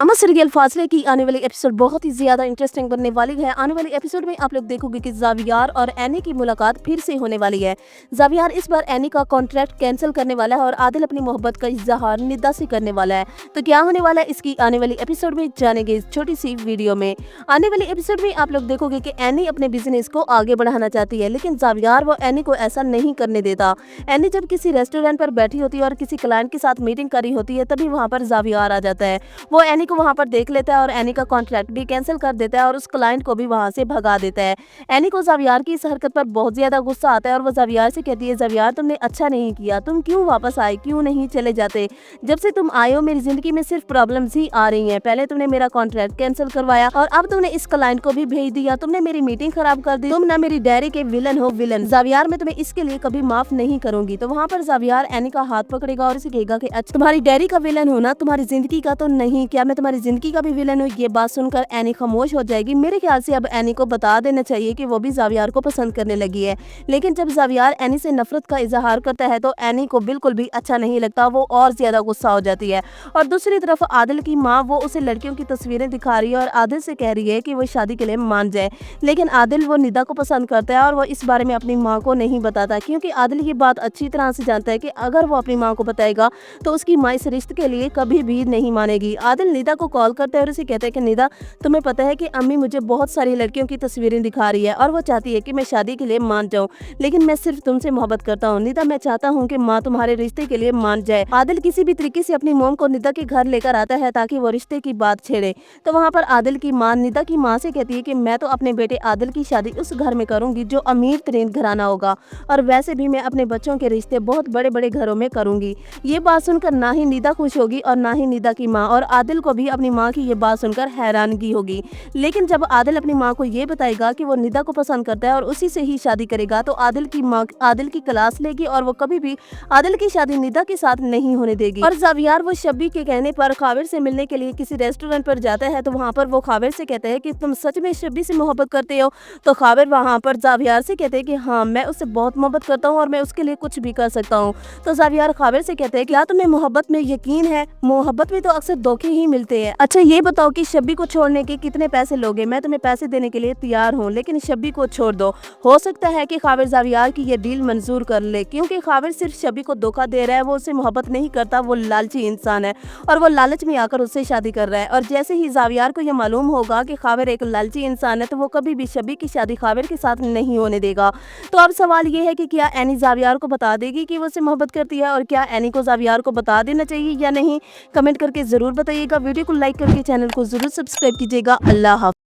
अमर serial फासले की आने वाली एपिसोड बहुत ही ज्यादा इंटरेस्टिंग बनने वाली है। आने वाली एपिसोड में आप लोग देखोगे कि जावियार और एनी की मुलाकात फिर से होने वाली है। जावियार इस बार एनी का कॉन्ट्रैक्ट कैंसिल करने वाला है और आदिल अपनी मोहब्बत का इजहार निदा से करने वाला है। तो क्या होने वाला है इसकी आने वाली एपिसोड में जानेंगे इस छोटी सी वीडियो में। आने वाली एपिसोड में आप लोग देखोगे कि एनी अपने बिजनेस को आगे बढ़ाना चाहती है, लेकिन जावियार वो एनी को ऐसा नहीं करने देता। एनी जब किसी रेस्टोरेंट पर बैठी होती है और किसी क्लाइंट के साथ मीटिंग करी होती है, तभी वहाँ पर जावियार आ जाता है। वो एनी को वहां पर देख लेता है और एनी का कॉन्ट्रैक्ट भी कैंसिल कर देता है और उस क्लाइंट को भी वहां से भगा देता है। एनी को जावियार की इस हरकत पर बहुत ज्यादा गुस्सा आता है और वो जावियार से कहती है, जावियार तुमने अच्छा नहीं किया, तुम क्यों वापस आए, क्यों नहीं चले जाते। जब से तुम आए हो मेरी जिंदगी में सिर्फ प्रॉब्लम्स ही आ रही हैं। पहले तुमने मेरा कॉन्ट्रैक्ट कैंसिल करवाया और अब तुमने इस क्लाइंट को भी भेज दिया, तुमने मेरी मीटिंग खराब कर दी, तुम ना मेरी डायरी के विलन हो विलन। जावियार मैं तुम्हें इसके लिए कभी माफ नहीं करूंगी। तो वहाँ पर जावियार एनी का हाथ पकड़ेगा और उसे कहेगा कि अच्छा तुम्हारी डायरी का विलन हो ना, तुम्हारी जिंदगी का तो नहीं, क्या मैं तुम्हारी जिंदगी का भी विलन हूँ। ये बात सुनकर एनी खामोश हो जाएगी। मेरे ख्याल से अब एनी को बता देना चाहिए कि वो भी जावियार को पसंद करने लगी है। लेकिन जब जावियार एनी से नफरत का इजहार करता है तो एनी को बिल्कुल भी अच्छा नहीं लगता, वो और ज्यादा गुस्सा हो जाती है। और दूसरी तरफ आदिल की माँ वो उसे लड़कियों की तस्वीरें दिखा रही है और आदिल से कह रही है कि वो शादी के लिए मान जाए। लेकिन आदिल वो निदा को पसंद करता है और वो इस बारे में अपनी माँ को नहीं बताता, क्योंकि आदिल ये बात अच्छी तरह से जानता है कि अगर वो अपनी माँ को बताएगा तो उसकी माँ इस रिश्ते के लिए कभी भी नहीं मानेगी। आदिल निदा को कॉल करता है और उसे कहता है कि निदा तुम्हें पता है कि अम्मी मुझे बहुत सारी लड़कियों की तस्वीरें दिखा रही है और वो चाहती है कि मैं शादी के लिए मान जाऊं, लेकिन मैं सिर्फ तुमसे मोहब्बत करता हूं। निदा मैं चाहता हूं कि माँ तुम्हारे रिश्ते के लिए मान जाए। आदिल किसी भी तरीके से अपनी मोम को निदा के घर लेकर आता है ताकि वो रिश्ते की बात छेड़े। तो वहाँ पर आदिल की माँ निदा की माँ से कहती है कि मैं तो अपने बेटे आदिल की शादी उस घर में करूंगी जो अमीर तरीन घराना होगा, और वैसे भी मैं अपने बच्चों के रिश्ते बहुत बड़े बड़े घरों में करूंगी। ये बात सुनकर ना ही निदा खुश होगी और ना ही निदा की माँ, और आदिल को भी अपनी माँ की ये बात सुनकर हैरानगी होगी। लेकिन जब आदिल अपनी माँ को ये बताएगा कि वो निदा को पसंद करता है और उसी से ही शादी करेगा, तो आदिल की माँ आदिल की क्लास लेगी और वो कभी भी आदिल की शादी निदा के साथ नहीं होने देगी। और जावियार वो शब्बी के कहने पर खाविर से मिलने के लिए किसी रेस्टोरेंट पर जाता है। तो वहाँ पर वो खाविर से कहता है कि तुम सच में शब्बी से मोहब्बत करते हो। तो खाविर वहाँ पर जावियार से कहते हैं कि हाँ मैं उससे बहुत मोहब्बत करता हूँ और मैं उसके लिए कुछ भी कर सकता हूँ। तो जावियार खाविर से कहते हैं क्या तुम्हें मोहब्बत में यकीन है? मोहब्बत में तो अक्सर धोखे ही मिलते हैं। अच्छा ये बताओ कि शब्बी को छोड़ने के कितने पैसे लोगे? मैं तुम्हें पैसे देने के लिए तैयार हूँ, लेकिन शब्बी को छोड़ दो। हो सकता है कि खाविर जावियार की ये डील मंजूर कर ले, क्योंकि खाविर सिर्फ शब्बी को धोखा दे रहा है, वो उससे मोहब्बत नहीं करता, वो लालची इंसान है और वो लालच में आकर उससे शादी कर रहा है। और जैसे ही जावियार को ये मालूम होगा कि खाविर एक लालची इंसान है, तो वो कभी भी शब्बी की शादी खाविर के साथ नहीं होने देगा। तो अब सवाल ये है कि क्या एनी जावियार को बता देगी कि वो उससे मोहब्बत करती है, और क्या एनी को जावियार को बता देना चाहिए या नहीं? कमेंट करके जरूर बताइएगा। वीडियो को लाइक करके चैनल को जरूर सब्सक्राइब कीजिएगा। अल्लाह हाफ़िज़।